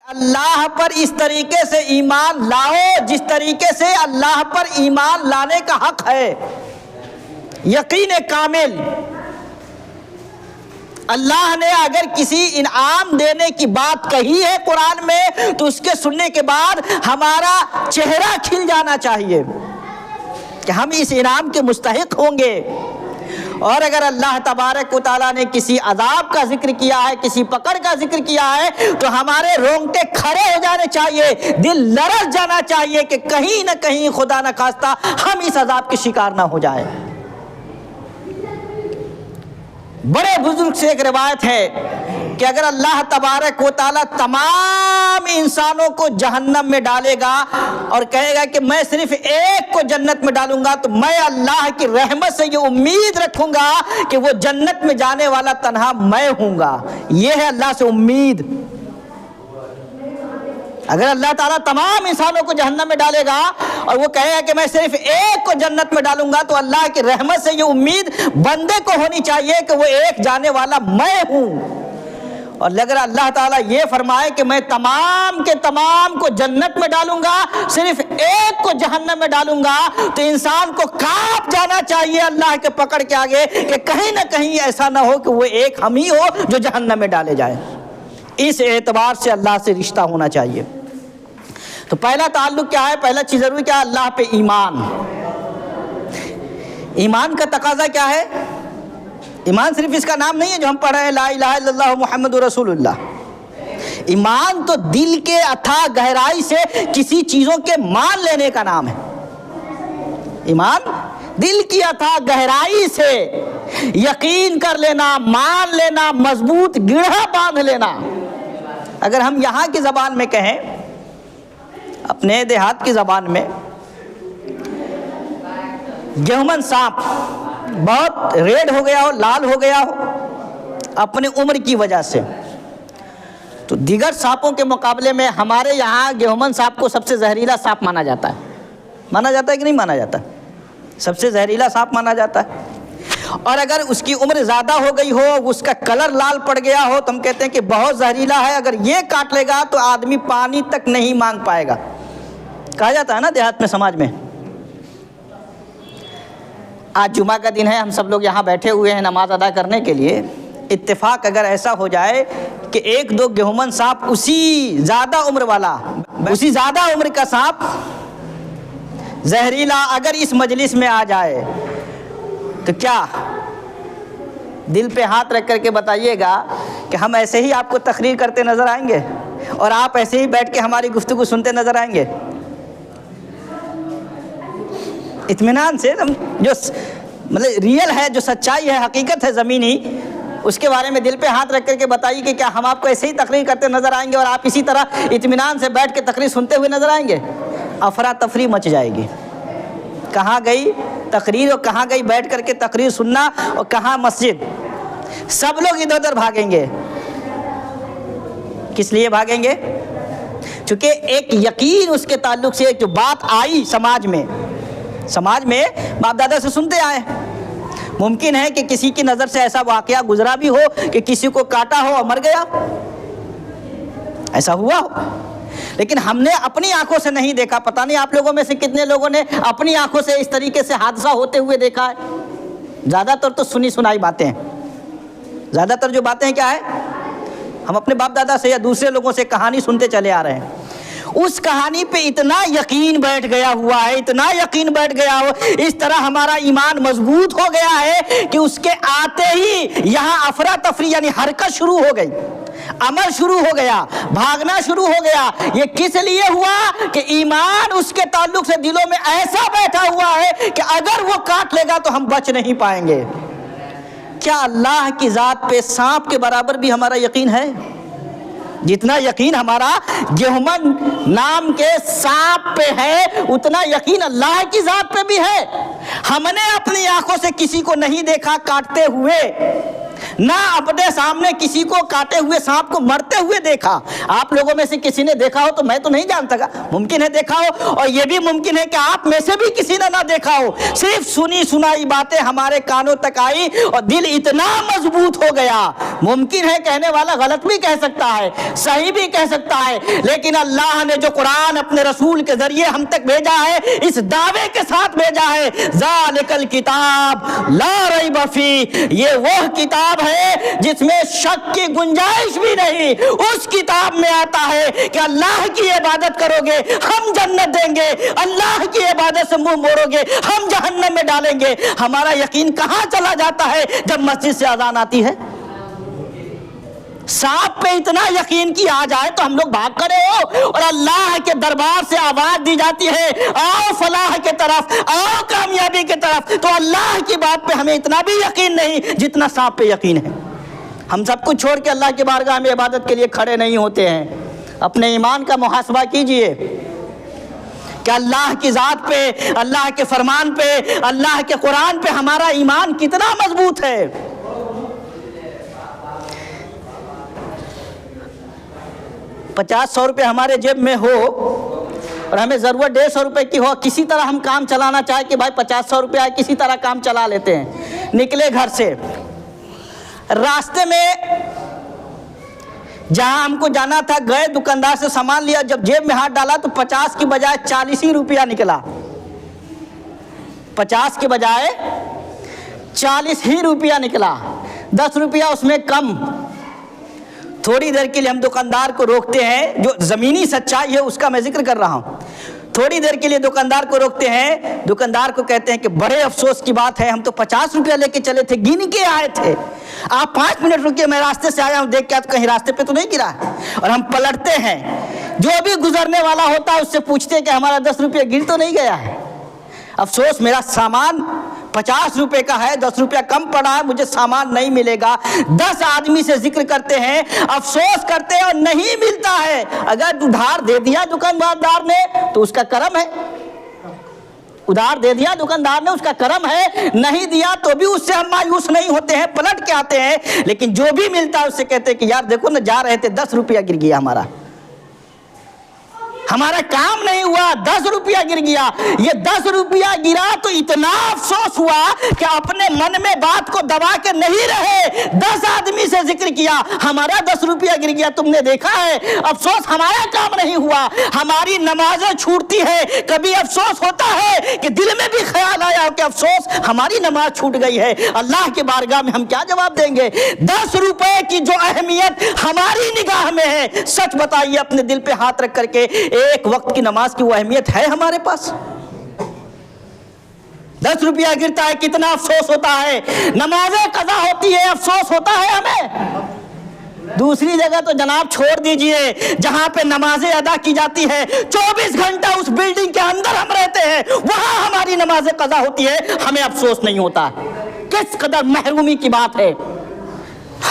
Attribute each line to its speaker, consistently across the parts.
Speaker 1: اللہ پر اس طریقے سے ایمان لاؤ جس طریقے سے اللہ پر ایمان لانے کا حق ہے، یقین کامل۔ اللہ نے اگر کسی انعام دینے کی بات کہی ہے قرآن میں تو اس کے سننے کے بعد ہمارا چہرہ کھل جانا چاہیے کہ ہم اس انعام کے مستحق ہوں گے۔ اور اگر اللہ تبارک و تعالیٰ نے کسی عذاب کا ذکر کیا ہے، کسی پکڑ کا ذکر کیا ہے، تو ہمارے رونگٹے کھڑے ہو جانے چاہیے، دل لرز جانا چاہیے کہ کہیں نہ کہیں خدا نہ خواستہ ہم اس عذاب کے شکار نہ ہو جائیں۔ بڑے بزرگ سے ایک روایت ہے کہ اگر اللہ تبارک و تعالیٰ تمام انسانوں کو جہنم میں ڈالے گا اور کہے گا کہ میں صرف ایک کو جنت میں ڈالوں گا، تو میں اللہ کی رحمت سے یہ امید رکھوں گا کہ وہ جنت میں جانے والا تنہا میں ہوں گا۔ یہ ہے اللہ سے امید۔ اگر اللہ تعالیٰ تمام انسانوں کو جہنم میں ڈالے گا اور وہ کہے گا کہ میں صرف ایک کو جنت میں ڈالوں گا، تو اللہ کی رحمت سے یہ امید بندے کو ہونی چاہیے کہ وہ ایک جانے والا میں ہوں۔ اور اگر اللہ تعالیٰ یہ فرمائے کہ میں تمام کے تمام کو جنت میں ڈالوں گا، صرف ایک کو جہنم میں ڈالوں گا، تو انسان کو کانپ جانا چاہیے اللہ کے پکڑ کے آگے کہ کہیں نہ کہیں ایسا نہ ہو کہ وہ ایک ہم ہی ہو جو جہنم میں ڈالے جائے۔ اس اعتبار سے اللہ سے رشتہ ہونا چاہیے۔ تو پہلا تعلق کیا ہے؟ پہلا چیز ضروری کیا ہے؟ اللہ پہ ایمان۔ ایمان کا تقاضا کیا ہے؟ ایمان صرف اس کا نام نہیں ہے جو ہم پڑھ رہے ہیں لا الہ الا اللہ محمد رسول اللہ۔ ایمان تو دل کے اتھاہ گہرائی سے کسی چیزوں کے مان لینے کا نام ہے۔ ایمان دل کی اتھاہ گہرائی سے یقین کر لینا، مان لینا، مضبوط گڑھا باندھ لینا۔ اگر ہم یہاں کی زبان میں کہیں، اپنے دیہات کی زبان میں، گہمن سانپ بہت ریڈ ہو گیا ہو، لال ہو گیا ہو اپنی عمر کی وجہ سے، تو دیگر سانپوں کے مقابلے میں ہمارے یہاں گہمن سانپ کو سب سے زہریلا سانپ مانا جاتا ہے۔ مانا جاتا ہے کہ نہیں مانا جاتا؟ سب سے زہریلا سانپ مانا جاتا ہے۔ اور اگر اس کی عمر زیادہ ہو گئی ہو، اس کا کلر لال پڑ گیا ہو، تو ہم کہتے ہیں کہ بہت زہریلا ہے، اگر یہ کاٹ لے گا تو آدمی پانی تک نہیں مانگ پائے گا، کہا جاتا ہے نا دیہات میں، سماج میں۔ آج جمعہ کا دن ہے، ہم سب لوگ یہاں بیٹھے ہوئے ہیں نماز ادا کرنے کے لیے۔ اتفاق اگر ایسا ہو جائے کہ ایک دو گہمن سانپ اسی زیادہ عمر والا، اسی زیادہ عمر کا سانپ زہریلا اگر اس مجلس میں آ جائے، تو کیا دل پہ ہاتھ رکھ کر کے بتائیے گا کہ ہم ایسے ہی آپ کو تقریر کرتے نظر آئیں گے اور آپ ایسے ہی بیٹھ کے ہماری گفتگو سنتے نظر آئیں گے؟ اطمینان سے جو مطلب ریئل ہے، جو سچائی ہے، حقیقت ہے زمینی، اس کے بارے میں دل پہ ہاتھ رکھ کر کے بتائیے کہ کیا ہم آپ کو ایسے ہی تقریر کرتے نظر آئیں گے اور آپ اسی طرح اطمینان سے بیٹھ کے تقریر سنتے ہوئے نظر آئیں گے؟ افراتفری مچ جائے گی۔ کہاں گئی تقریر اور کہاں گئی بیٹھ کر کے تقریر سننا اور کہاں مسجد؟ سب لوگ ادھر ادھر بھاگیں گے۔ کس لیے بھاگیں گے؟ چونکہ ایک یقین اس کے تعلق سے جو بات آئی سماج میں باپ دادا سے سنتے آئے، ممکن ہے کہ کسی کی نظر سے ایسا واقعہ گزرا بھی ہو کہ کسی کو کاٹا ہو اور مر گیا، ایسا ہوا ہو، لیکن ہم نے اپنی آنکھوں سے نہیں دیکھا۔ پتہ نہیں آپ لوگوں میں سے کتنے لوگوں نے اپنی آنکھوں سے اس طریقے سے حادثہ ہوتے ہوئے دیکھا ہے؟ زیادہ تر تو سنی سنائی باتیں ہیں۔ زیادہ تر جو باتیں کیا ہے، ہم اپنے باپ دادا سے یا دوسرے لوگوں سے کہانی سنتے چلے آ رہے ہیں۔ اس کہانی پہ اتنا یقین بیٹھ گیا ہوا ہے، اتنا یقین بیٹھ گیا ہو، اس طرح ہمارا ایمان مضبوط ہو گیا ہے کہ اس کے آتے ہی یہاں افراتفری یعنی حرکت شروع ہو گئی، عمل شروع ہو گیا، بھاگنا شروع ہو گیا۔ یہ کس لیے ہوا کہ ایمان اس کے تعلق سے دلوں میں ایسا بیٹھا ہوا ہے کہ اگر وہ کاٹ لے گا تو ہم بچ نہیں پائیں گے۔ کیا اللہ کی ذات پہ سانپ کے برابر بھی ہمارا یقین ہے؟ جتنا یقین ہمارا گہمن نام کے سانپ پہ ہے، اتنا یقین اللہ کی ذات پہ بھی ہے۔ ہم نے اپنی آنکھوں سے کسی کو نہیں دیکھا کاٹتے ہوئے، نہ اپنے سامنے کسی کو کاٹے ہوئے سانپ کو مرتے ہوئے دیکھا۔ آپ لوگوں میں سے کسی نے دیکھا ہو تو میں تو نہیں جانتا گا، ممکن ہے دیکھا ہو، اور یہ بھی ممکن ہے کہ آپ میں سے بھی کسی نے نہ دیکھا ہو، صرف سنی سنائی باتیں ہمارے کانوں تک آئی اور دل اتنا مضبوط ہو گیا۔ ممکن ہے کہنے والا غلط بھی کہہ سکتا ہے، صحیح بھی کہہ سکتا ہے، لیکن اللہ نے جو قرآن اپنے رسول کے ذریعے ہم تک بھیجا ہے، اس دعوے کے ساتھ بھیجا ہے، ذالک الکتاب لا ریب فیہ، یہ وہ کتاب ہے جس میں شک کی گنجائش بھی نہیں۔ اس کتاب میں آتا ہے کہ اللہ کی عبادت کرو گے ہم جنت دیں گے، اللہ کی عبادت سے منہ موڑو گے ہم جہنم میں ڈالیں گے۔ ہمارا یقین کہاں چلا جاتا ہے جب مسجد سے اذان آتی ہے؟ سانپ پہ اتنا یقین کی آ جائے تو ہم لوگ بھاگ کھڑے ہو، اور اللہ کے دربار سے آواز دی جاتی ہے آؤ فلاح کے طرف، آؤ کامیابی کے طرف، تو اللہ کی بات پہ ہمیں اتنا بھی یقین نہیں جتنا سانپ پہ یقین ہے۔ ہم سب کچھ چھوڑ کے اللہ کی بارگاہ میں عبادت کے لیے کھڑے نہیں ہوتے ہیں۔ اپنے ایمان کا محاسبہ کیجئے کہ اللہ کی ذات پہ، اللہ کے فرمان پہ، اللہ کے قرآن پہ ہمارا ایمان کتنا مضبوط ہے۔ 50-100 روپے ہمارے جیب میں ہو اور ہمیں ضرورت 150 روپے کی ہو، کسی طرح ہم کام چلانا چاہے کہ بھائی 50-100 روپے آئے، کسی طرح کام چلا لیتے ہیں۔ نکلے گھر سے، راستے میں جہاں ہم کو جانا تھا گئے، دکاندار سے سامان لیا، جب جیب میں ہاتھ ڈالا تو 50 کی بجائے 40 ہی روپیہ نکلا۔ 50 کی بجائے 40 ہی روپیہ نکلا، 10 روپیہ اس میں کم۔ تھوڑی دیر کے لیے ہم دکاندار کو روکتے ہیں، جو زمینی سچائی ہے اس کا میں ذکر کر رہا ہوں۔ تھوڑی دیر کے لیے دکاندار کو روکتے ہیں، دکاندار کو کہتے ہیں کہ بڑے افسوس کی بات ہے، ہم تو 50 روپیہ لے کے چلے تھے، گن کے آئے تھے، آپ 5 منٹ رکیے، میں راستے سے آیا ہوں، دیکھ کے کہیں راستے پہ تو نہیں گرا ہے۔ اور ہم پلٹتے ہیں، جو بھی گزرنے والا ہوتا ہے اس سے پوچھتے ہیں کہ ہمارا 10 روپیہ گر تو نہیں گیا ہے؟ افسوس میرا سامان 50 روپے کا ہے، 10 روپیہ کم پڑا ہے، مجھے سامان نہیں ملے گا۔ 10 آدمی سے ذکر کرتے ہیں، افسوس کرتے ہیں اور نہیں ملتا ہے۔ اگر ادھار دے دیا دکاندار نے تو اس کا کرم ہے، ادھار دے دیا دکاندار نے اس کا کرم ہے، نہیں دیا تو بھی اس سے ہم مایوس نہیں ہوتے ہیں، پلٹ کے آتے ہیں۔ لیکن جو بھی ملتا ہے اس سے کہتے ہیں کہ یار دیکھو نا، جا رہے تھے 10 روپیہ گر گیا، ہمارا کام نہیں ہوا، 10 روپیہ گر گیا۔ یہ 10 روپیہ گرا تو اتنا افسوس ہوا کہ اپنے من میں بات کو دبا کے نہیں رہے، 10 آدمی سے ذکر کیا، ہمارا 10 روپیہ گر گیا، تم نے دیکھا ہے؟ افسوس ہمارا کام نہیں ہوا۔ ہماری نمازیں چھوٹتی ہے، کبھی افسوس ہوتا ہے کہ دل میں بھی خیال آیا کہ افسوس ہماری نماز چھوٹ گئی ہے، اللہ کی بارگاہ میں ہم کیا جواب دیں گے؟ 10 روپے کی جو اہمیت ہماری نگاہ میں ہے، سچ بتائیے اپنے دل پہ ہاتھ رکھ کر کے، ایک وقت کی نماز کی وہ اہمیت ہے ہمارے پاس؟ 10 روپیہ گرتا ہے کتنا افسوس ہوتا ہے، نمازیں قضا ہوتی ہے افسوس ہوتا ہے ہمیں۔ دوسری جگہ تو جناب چھوڑ دیجئے، جہاں پہ نمازیں ادا کی جاتی ہے، 24 گھنٹہ اس بلڈنگ کے اندر ہم رہتے ہیں، وہاں ہماری نمازیں قضا ہوتی ہے، ہمیں افسوس نہیں ہوتا۔ کس قدر محرومی کی بات ہے۔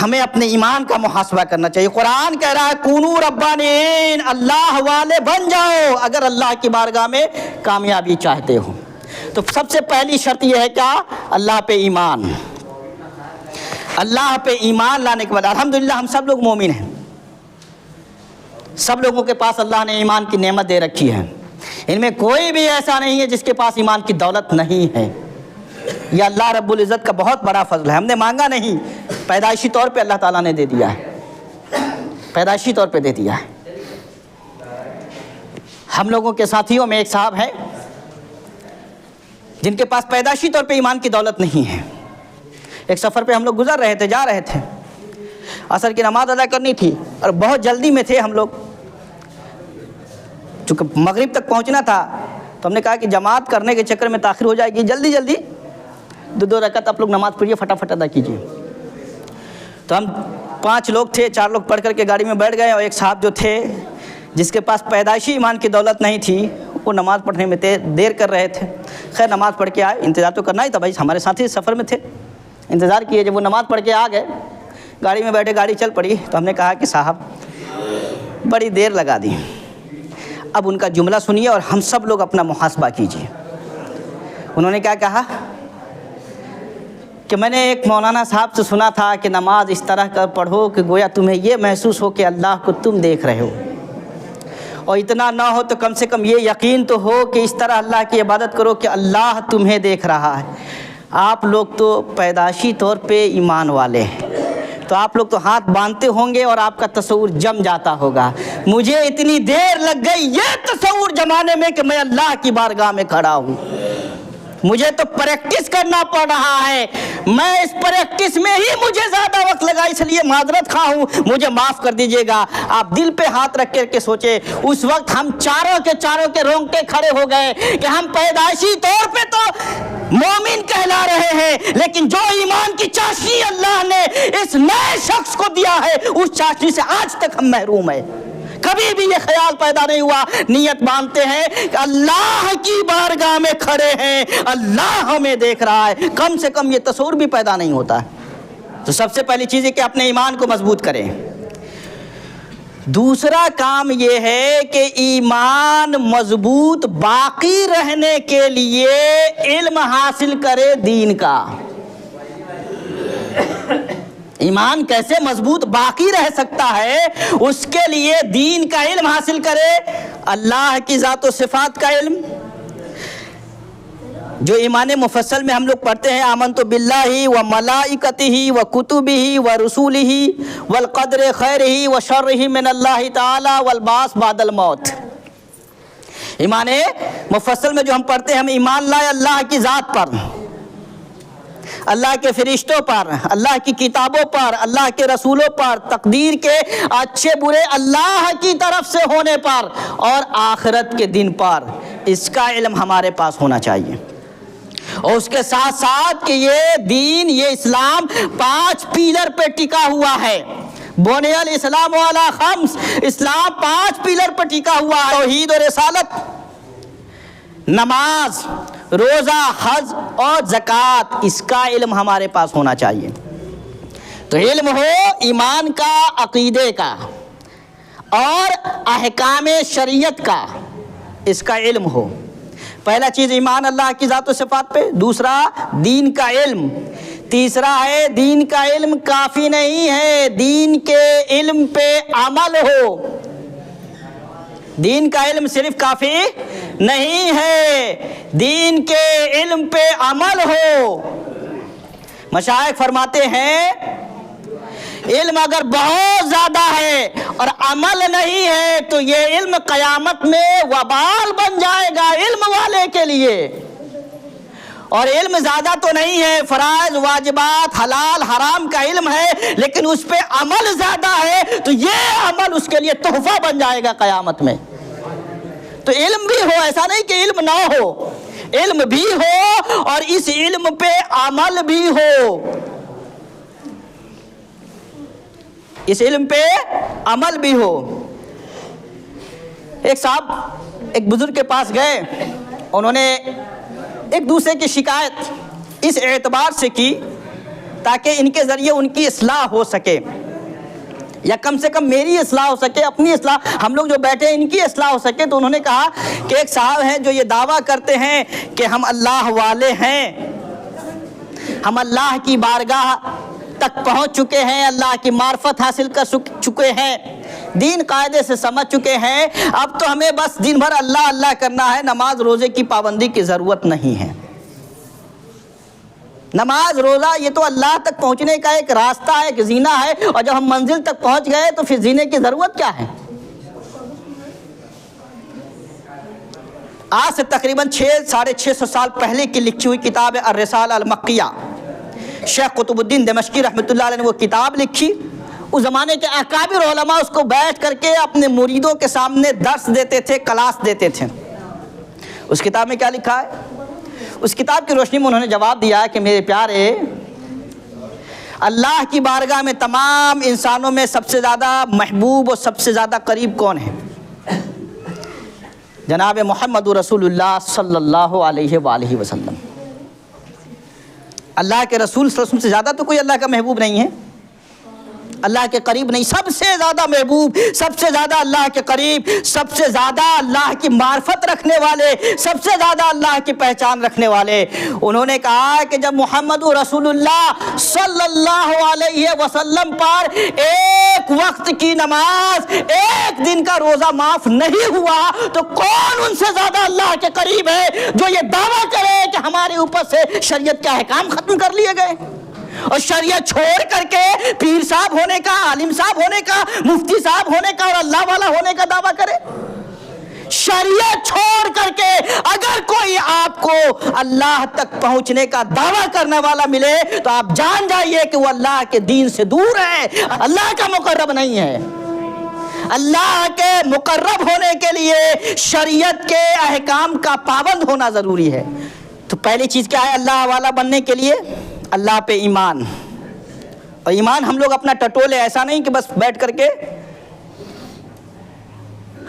Speaker 1: ہمیں اپنے ایمان کا محاسبہ کرنا چاہیے۔ قرآن کہہ رہا ہے کونو ربانین، اللہ والے بن جاؤ اگر اللہ کی بارگاہ میں کامیابی چاہتے ہو۔ تو سب سے پہلی شرط یہ ہے کیا؟ اللہ پہ ایمان۔ اللہ پہ ایمان لانے کے بعد الحمدللہ ہم سب لوگ مومن ہیں، سب لوگوں کے پاس اللہ نے ایمان کی نعمت دے رکھی ہے، ان میں کوئی بھی ایسا نہیں ہے جس کے پاس ایمان کی دولت نہیں ہے۔ یہ اللہ رب العزت کا بہت بڑا فضل ہے، ہم نے مانگا نہیں، پیدائشی طور پہ اللہ تعالیٰ نے دے دیا ہے، پیدائشی طور پہ دے دیا ہے۔ ہم لوگوں کے ساتھیوں میں ایک صاحب ہیں جن کے پاس پیدائشی طور پہ ایمان کی دولت نہیں ہے۔ ایک سفر پہ ہم لوگ گزر رہے تھے، جا رہے تھے، عصر کی نماز ادا کرنی تھی اور بہت جلدی میں تھے ہم لوگ، چونکہ مغرب تک پہنچنا تھا تو ہم نے کہا کہ جماعت کرنے کے چکر میں تاخیر ہو جائے گی، جلدی جلدی 2 رکعت آپ لوگ نماز پڑھیے، فٹافٹ ادا کیجیے۔ تو ہم 5 لوگ تھے، 4 لوگ پڑھ کر کے گاڑی میں بیٹھ گئے، اور ایک صاحب جو تھے جس کے پاس پیدائشی ایمان کی دولت نہیں تھی، وہ نماز پڑھنے میں دیر کر رہے تھے۔ خیر نماز پڑھ کے آئے، انتظار تو کرنا ہی تھا بھائی، ہمارے ساتھی سفر میں تھے، انتظار کیے، جب وہ نماز پڑھ کے آ گئے، گاڑی میں بیٹھے، گاڑی چل پڑی، تو ہم نے کہا کہ صاحب بڑی دیر لگا دی، اب ان کا جملہ سنیے اور ہم سب لوگ اپنا محاسبہ کیجیے۔ انہوں نے کیا کہا کہ میں نے ایک مولانا صاحب سے سنا تھا کہ نماز اس طرح کر پڑھو کہ گویا تمہیں یہ محسوس ہو کہ اللہ کو تم دیکھ رہے ہو، اور اتنا نہ ہو تو کم سے کم یہ یقین تو ہو کہ اس طرح اللہ کی عبادت کرو کہ اللہ تمہیں دیکھ رہا ہے۔ آپ لوگ تو پیدائشی طور پہ ایمان والے ہیں، تو آپ لوگ تو ہاتھ باندھتے ہوں گے اور آپ کا تصور جم جاتا ہوگا۔ مجھے اتنی دیر لگ گئی یہ تصور جمانے میں کہ میں اللہ کی بارگاہ میں کھڑا ہوں، مجھے تو پریکٹس کرنا پڑ رہا ہے، میں اس پریکٹس میں ہی مجھے زیادہ وقت لگا، اس لیے معذرت خواہ ہوں، مجھے معاف کر دیجئے گا۔ آپ دل پہ ہاتھ رکھ کر کے سوچے، اس وقت ہم چاروں کے رونگٹے کھڑے ہو گئے کہ ہم پیدائشی طور پہ تو مومن کہلا رہے ہیں، لیکن جو ایمان کی چاشنی اللہ نے اس نئے شخص کو دیا ہے اس چاشنی سے آج تک ہم محروم ہیں۔ کبھی بھی یہ خیال پیدا نہیں ہوا، نیت مانتے ہیں کہ اللہ کی بارگاہ میں کھڑے ہیں، اللہ ہمیں دیکھ رہا ہے، کم سے کم یہ تصور بھی پیدا نہیں ہوتا ہے۔ تو سب سے پہلی چیز ہے کہ اپنے ایمان کو مضبوط کریں۔ دوسرا کام یہ ہے کہ ایمان مضبوط باقی رہنے کے لیے علم حاصل کرے دین کا۔ ایمان کیسے مضبوط باقی رہ سکتا ہے؟ اس کے لیے دین کا علم حاصل کرے، اللہ کی ذات و صفات کا علم، جو ایمان مفصل میں ہم لوگ پڑھتے ہیں، آمنت باللہ و ملائکتہ و کتبہ و رسولہ والقدر خیرہ و شرہ من اللہ تعالی والبعث بعد الموت۔ ایمان مفصل میں جو ہم پڑھتے ہیں، ہم ایمان لائے اللہ کی ذات پر، اللہ کے فرشتوں پر، اللہ کی کتابوں پر، اللہ کے رسولوں پر، تقدیر کے اچھے برے اللہ کی طرف سے ہونے پر، اور آخرت کے دن پر، اس کا علم ہمارے پاس ہونا چاہیے۔ اور اس کے ساتھ ساتھ کہ یہ دین، یہ اسلام 5 پیلر پہ ٹکا ہوا ہے۔ بنی الاسلام علی 5، اسلام 5 پیلر پہ ٹکا ہوا ہے: توحید و رسالت، نماز، روزہ، حج اور زکوٰۃ، اس کا علم ہمارے پاس ہونا چاہیے۔ تو علم ہو ایمان کا، عقیدے کا اور احکام شریعت کا، اس کا علم ہو۔ پہلا چیز ایمان اللہ کی ذات و صفات پہ، دوسرا دین کا علم، تیسرا ہے دین کا علم کافی نہیں ہے، دین کے علم پہ عمل ہو۔ دین کا علم صرف کافی نہیں ہے، دین کے علم پہ عمل ہو۔ مشائخ فرماتے ہیں علم اگر بہت زیادہ ہے اور عمل نہیں ہے تو یہ علم قیامت میں وبال بن جائے گا علم والے کے لیے۔ اور علم زیادہ تو نہیں ہے، فرائض، واجبات، حلال حرام کا علم ہے، لیکن اس پہ عمل زیادہ ہے تو یہ عمل اس کے لیے تحفہ بن جائے گا قیامت میں۔ تو علم بھی ہو، ایسا نہیں کہ علم نہ ہو، علم بھی ہو اور اس علم پہ عمل بھی ہو، اس علم پہ عمل بھی ہو۔ ایک صاحب ایک بزرگ کے پاس گئے، انہوں نے ایک دوسرے کی شکایت اس اعتبار سے کی تاکہ ان کے ذریعے ان کی اصلاح ہو سکے، یا کم سے کم میری اصلاح ہو سکے، اپنی اصلاح، ہم لوگ جو بیٹھے ان کی اصلاح ہو سکے۔ تو انہوں نے کہا کہ ایک صاحب ہیں جو یہ دعویٰ کرتے ہیں کہ ہم اللہ والے ہیں، ہم اللہ کی بارگاہ تک پہنچ چکے ہیں، اللہ کی معرفت حاصل کر چکے ہیں، دین قاعدے سے سمجھ چکے ہیں، اب تو ہمیں بس دن بھر اللہ اللہ کرنا ہے، نماز روزے کی پابندی کی ضرورت نہیں ہے۔ نماز روزہ یہ تو اللہ تک پہنچنے کا ایک راستہ ہے، ایک زینہ ہے، اور جب ہم منزل تک پہنچ گئے تو پھر زینے کی ضرورت کیا ہے؟ آج سے تقریباً 600-650 سال پہلے کی لکھی ہوئی کتاب ہے الرسالہ المکیہ، شیخ قطب الدین دمشقی رحمۃ اللہ علیہ نے وہ کتاب لکھی۔ اس زمانے کے اکابر علماء اس کو بیٹھ کر کے اپنے مریدوں کے سامنے درس دیتے تھے، کلاس دیتے تھے۔ اس کتاب میں کیا لکھا ہے؟ اس کتاب کی روشنی میں انہوں نے جواب دیا کہ میرے پیارے، اللہ کی بارگاہ میں تمام انسانوں میں سب سے زیادہ محبوب اور سب سے زیادہ قریب کون ہے؟ جناب محمد رسول اللہ صلی اللہ علیہ وآلہ وسلم۔ اللہ کے رسول صلی اللہ علیہ وسلم سے زیادہ تو کوئی اللہ کا محبوب نہیں ہے۔ اللہ کے قریب نہیں، سب سے زیادہ محبوب، سب سے زیادہ اللہ کے قریب، سب سے زیادہ اللہ کی معرفت رکھنے والے، سب سے زیادہ اللہ کی پہچان رکھنے والے، انہوں نے کہا کہ جب محمد رسول اللہ صلی اللہ علیہ وسلم پر ایک وقت کی نماز، ایک دن کا روزہ معاف نہیں ہوا تو کون ان سے زیادہ اللہ کے قریب ہے جو یہ دعویٰ کرے کہ ہمارے اوپر سے شریعت کے احکام ختم کر لیے گئے اور شریعت چھوڑ کر کے پیر صاحب ہونے کا، عالم صاحب ہونے کا، مفتی صاحب ہونے کا اور اللہ والا ہونے کا دعویٰ کرے؟ شریعت چھوڑ کر کے اگر کوئی آپ کو اللہ تک پہنچنے کا دعویٰ کرنے والا ملے تو آپ جان جائیے کہ وہ اللہ کے دین سے دور ہے، اللہ کا مقرب نہیں ہے۔ اللہ کے مقرب ہونے کے لیے شریعت کے احکام کا پابند ہونا ضروری ہے۔ تو پہلی چیز کیا ہے اللہ والا بننے کے لیے؟ اللہ پہ ایمان۔ اور ایمان ہم لوگ اپنا ٹٹولے، ایسا نہیں کہ بس بیٹھ کر کے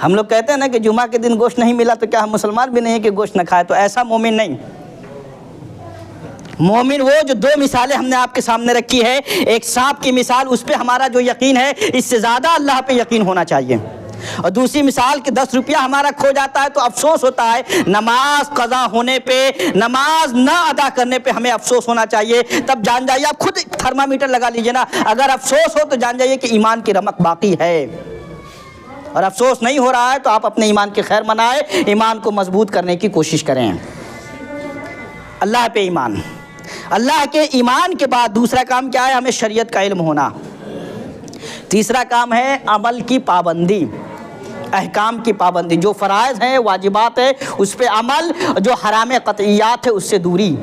Speaker 1: ہم لوگ کہتے ہیں نا کہ جمعہ کے دن گوشت نہیں ملا تو کیا ہم مسلمان بھی نہیں ہیں کہ گوشت نہ کھائے؟ تو ایسا مومن نہیں۔ مومن وہ جو دو مثالیں ہم نے آپ کے سامنے رکھی ہے، ایک سانپ کی مثال، اس پہ ہمارا جو یقین ہے اس سے زیادہ اللہ پہ یقین ہونا چاہیے، اور دوسری مثال کہ 10 روپیہ ہمارا کھو جاتا ہے تو افسوس ہوتا ہے، نماز قضا ہونے پہ، نماز نہ ادا کرنے پہ ہمیں افسوس ہونا چاہیے۔ تب جان جائیے، آپ خود تھرمامیٹر لگا لیجئے نا، اگر افسوس ہو تو جان جائیے کہ ایمان کی رمق باقی ہے، اور افسوس نہیں ہو رہا ہے تو آپ اپنے ایمان کی خیر منائیں، ایمان کو مضبوط کرنے کی کوشش کریں۔ اللہ پہ ایمان۔ اللہ کے ایمان کے بعد دوسرا کام کیا ہے؟ ہمیں شریعت کا علم ہونا۔ تیسرا کام ہے عمل کی پابندی، احکام کی پابندی، جو فرائض ہیں، واجبات ہیں اس پہ عمل، جو حرام قطعیات ہے اس سے دوری۔